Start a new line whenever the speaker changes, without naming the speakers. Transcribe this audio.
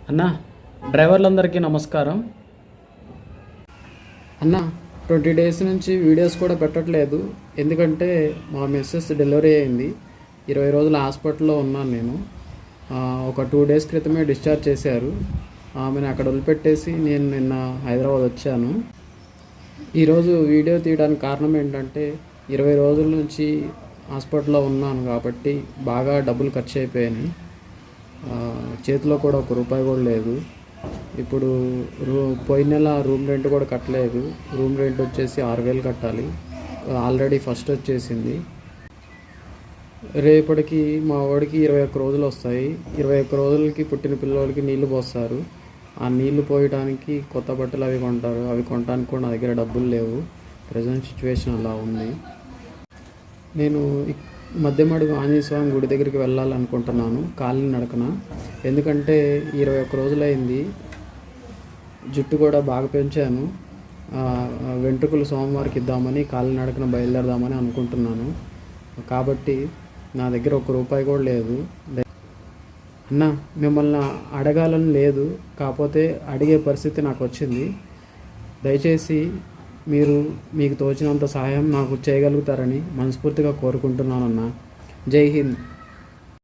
అన్న డ్రైవర్లందరికీ నమస్కారం. అన్న 20 డేస్ నుంచి వీడియోస్ కూడా పెట్టట్లేదు. ఎందుకంటే మా మిస్సెస్ డెలివరీ అయింది. 20 రోజులు హాస్పిటల్లో ఉన్నాను నేను. ఒక 2 డేస్ క్రితమే డిశ్చార్జ్ చేశారు. ఆమెను అక్కడ వదిలిపెట్టేసి నేను నిన్న హైదరాబాద్ వచ్చాను. ఈరోజు వీడియో తీయడానికి కారణం ఏంటంటే 20 రోజుల నుంచి హాస్పిటల్లో ఉన్నాను కాబట్టి బాగా డబ్బులు ఖర్చు అయిపోయాయి. చేతిలో కూడా ₹1 కూడా లేదు. ఇప్పుడు పోయిన నెల రూమ్ రెంట్ కూడా కట్టలేదు. రూమ్ రెంట్ వచ్చేసి 6,000 కట్టాలి. ఆల్రెడీ ఫస్ట్ వచ్చేసింది. రేపటికి మా వాడికి 21 రోజులు వస్తాయి. 21 రోజులకి పుట్టిన పిల్లలకి నీళ్లు పోస్తారు. ఆ నీళ్లు పోయడానికి కొత్త బట్టలు అవి కొంటారు. అవి కొనడానికి కూడా నా దగ్గర డబ్బులు లేవు. ప్రజెంట్ సిచ్యువేషన్ అలా ఉంది. నేను మధ్యమడుగు ఆంజనేయ స్వామి గుడి దగ్గరికి వెళ్ళాలనుకుంటున్నాను కాలిని నడకన. ఎందుకంటే 21 రోజులైంది. జుట్టు కూడా బాగా పెంచాను. వెంట్రుకలు సోమవారికి ఇద్దామని కాలిని నడకన బయలుదేరదామని అనుకుంటున్నాను. కాబట్టి నా దగ్గర ₹1 కూడా లేదు. అన్న మిమ్మల్ని అడగాలని లేదు, కాకపోతే అడిగే పరిస్థితి నాకు వచ్చింది. దయచేసి మీకు తోచినంత సహాయం నాకు చేయగలుగుతారని మనస్ఫూర్తిగా కోరుకుంటున్నానన్న. జై హింద్.